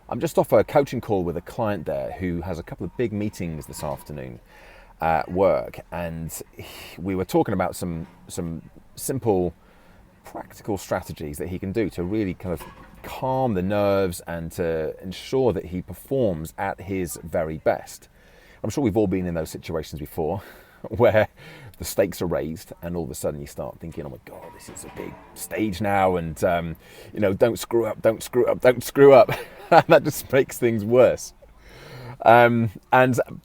I'm just off a coaching call with a client there who has a couple of big meetings this afternoon at work, and we were talking about some simple, practical strategies that he can do to really kind of calm the nerves and to ensure that he performs at his very best. I'm sure we've all been in those situations before where the stakes are raised and all of a sudden you start thinking, oh my God, this is a big stage now, and don't screw up, don't screw up, don't screw up. That just makes things worse. And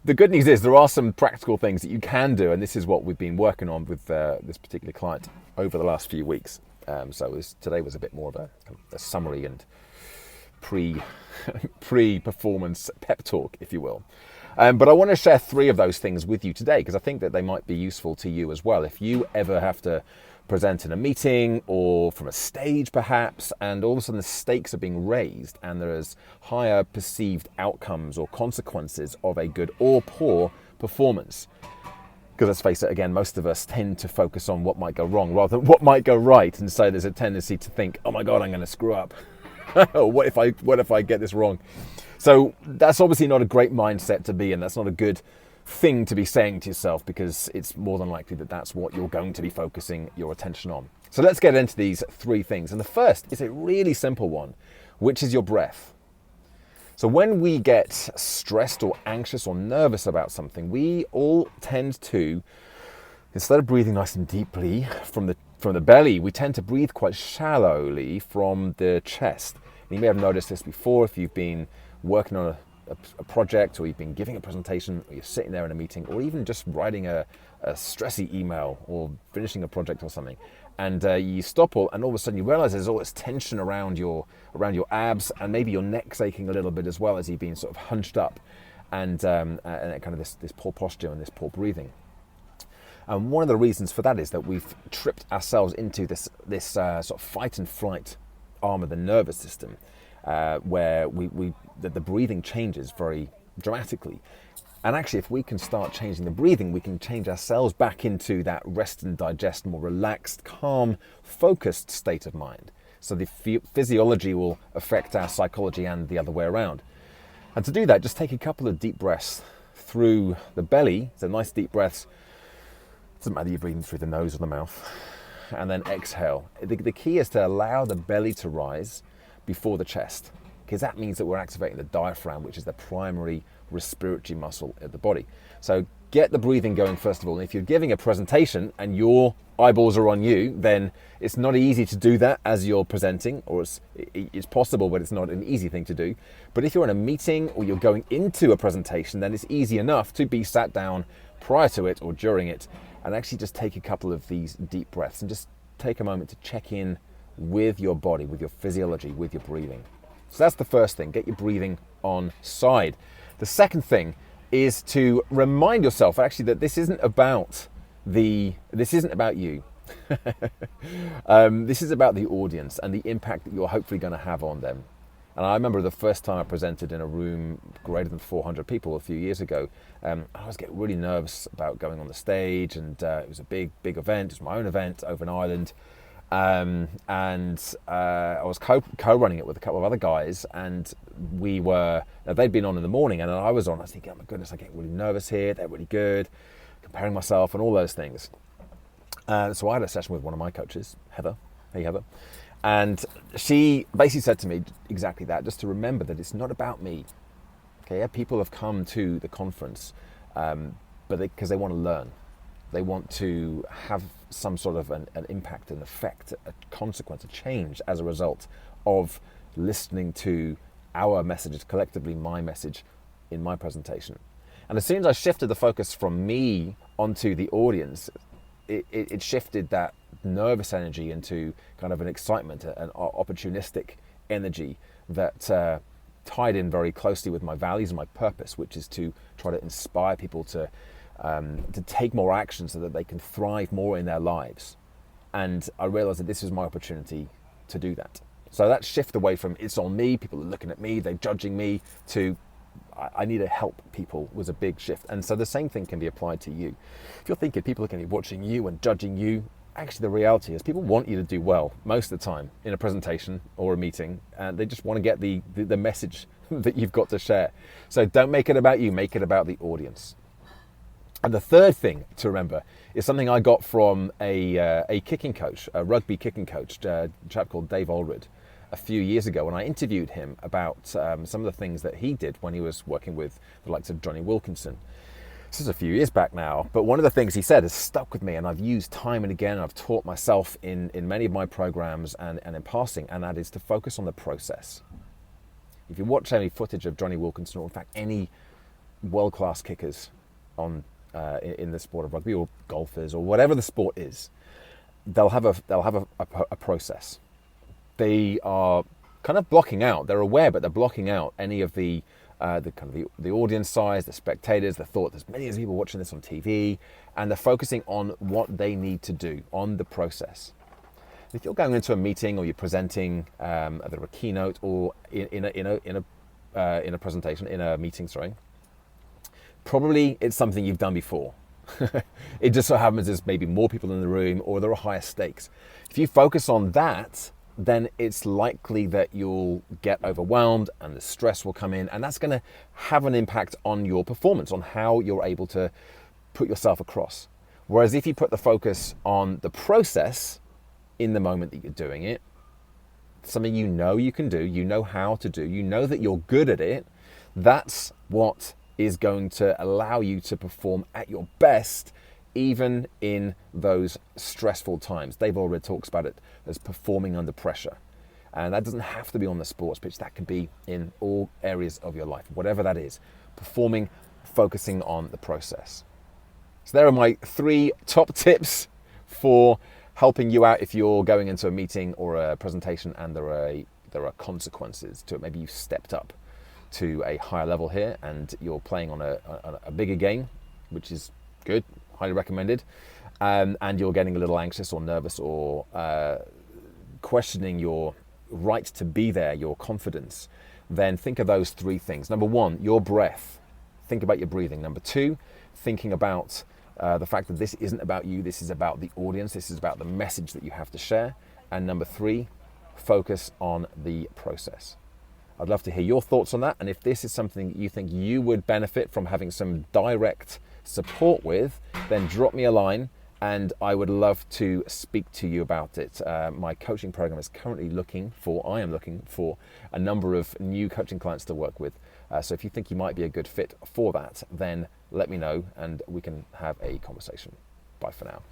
the good news is there are some practical things that you can do, and this is what we've been working on with this particular client over the last few weeks. Today was a bit more of a summary and pre-performance pep talk, if you will. But I want to share 3 of those things with you today because I think that they might be useful to you as well. If you ever have to present in a meeting or from a stage perhaps, and all of a sudden the stakes are being raised and there's higher perceived outcomes or consequences of a good or poor performance. Because let's face it, again, most of us tend to focus on what might go wrong rather than what might go right. And so there's a tendency to think, oh my God, I'm going to screw up. What if I get this wrong? So that's obviously not a great mindset to be in. That's not a good thing to be saying to yourself because it's more than likely that that's what you're going to be focusing your attention on. So let's get into these 3 things. And the first is a really simple one, which is your breath. So when we get stressed or anxious or nervous about something, we all tend to, instead of breathing nice and deeply from the belly, we tend to breathe quite shallowly from the chest. And you may have noticed this before if you've been working on a project, or you've been giving a presentation, or you're sitting there in a meeting, or even just writing a stressy email or finishing a project or something. And you stop and all of a sudden you realize there's all this tension around your abs, and maybe your neck's aching a little bit as well as you've been sort of hunched up, and kind of this poor posture and this poor breathing. And one of the reasons for that is that we've tripped ourselves into this sort of fight and flight arm of the nervous system, where the breathing changes very dramatically. And actually, if we can start changing the breathing, we can change ourselves back into that rest and digest, more relaxed, calm, focused state of mind. So the physiology will affect our psychology and the other way around. And to do that, just take a couple of deep breaths through the belly. So nice deep breaths. It doesn't matter you're breathing through the nose or the mouth. And then exhale. The key is to allow the belly to rise before the chest, because that means that we're activating the diaphragm, which is the primary respiratory muscle of the body. So get the breathing going first of all. And if you're giving a presentation and your eyeballs are on you, then it's not easy to do that as you're presenting, or it's possible, but it's not an easy thing to do. But if you're in a meeting or you're going into a presentation, then it's easy enough to be sat down prior to it or during it and actually just take a couple of these deep breaths and just take a moment to check in with your body, with your physiology, with your breathing. So that's the first thing, get your breathing on side. The second thing is to remind yourself actually that this isn't about you. This is about the audience and the impact that you're hopefully going to have on them. And I remember the first time I presented in a room greater than 400 people a few years ago. I was getting really nervous about going on the stage, and it was a big event. It was my own event over in Ireland. I was co-running it with a couple of other guys, and they'd been on in the morning and I was on. I was thinking, oh my goodness, I get really nervous here. They're really good, comparing myself and all those things. So I had a session with one of my coaches, Heather. Hey, Heather. And she basically said to me exactly that, just to remember that it's not about me. Okay, yeah, people have come to the conference because they want to learn. They want to have some sort of an impact, an effect, a consequence, a change as a result of listening to our messages, collectively my message in my presentation. And as soon as I shifted the focus from me onto the audience, it shifted that nervous energy into kind of an excitement, an opportunistic energy that tied in very closely with my values and my purpose, which is to try to inspire people to take more action so that they can thrive more in their lives. And I realized that this was my opportunity to do that. So that shift away from it's on me, people are looking at me, they're judging me, to I need to help people was a big shift. And so the same thing can be applied to you. If you're thinking people are going to be watching you and judging you, actually the reality is people want you to do well most of the time in a presentation or a meeting, and they just want to get the message that you've got to share. So don't make it about you, make it about the audience. And the third thing to remember is something I got from a kicking coach, a rugby kicking coach, a chap called Dave Allred, a few years ago when I interviewed him about some of the things that he did when he was working with the likes of Johnny Wilkinson. This is a few years back now, but one of the things he said has stuck with me, and I've used time and again, and I've taught myself in many of my programs and in passing, and that is to focus on the process. If you watch any footage of Johnny Wilkinson, or in fact any world-class kickers on in the sport of rugby, or golfers, or whatever the sport is, they'll have a process. They are kind of blocking out. They're aware, but they're blocking out any of the audience size, the spectators, the thought. There's millions of people watching this on TV, and they're focusing on what they need to do, on the process. If you're going into a meeting or you're presenting either a keynote or in a presentation, in a meeting, probably it's something you've done before. It just so happens there's maybe more people in the room, or there are higher stakes. If you focus on that, then it's likely that you'll get overwhelmed and the stress will come in, and that's going to have an impact on your performance, on how you're able to put yourself across. Whereas if you put the focus on the process in the moment that you're doing it, something you know you can do, you know how to do, you know that you're good at it, that's what is going to allow you to perform at your best, even in those stressful times. Dave already talks about it as performing under pressure. And that doesn't have to be on the sports pitch. That can be in all areas of your life, whatever that is. Performing, focusing on the process. So there are my 3 top tips for helping you out if you're going into a meeting or a presentation and there are consequences to it. Maybe you've stepped up to a higher level here and you're playing on a bigger game, which is good, highly recommended, and you're getting a little anxious or nervous or questioning your right to be there, your confidence, then think of those 3 things. Number 1, your breath. Think about your breathing. Number 2, thinking about the fact that this isn't about you, this is about the audience, this is about the message that you have to share. And number 3, focus on the process. I'd love to hear your thoughts on that, and if this is something that you think you would benefit from having some direct support with, then drop me a line and I would love to speak to you about it. My coaching program is currently I am looking for a number of new coaching clients to work with. So if you think you might be a good fit for that, then let me know and we can have a conversation. Bye for now.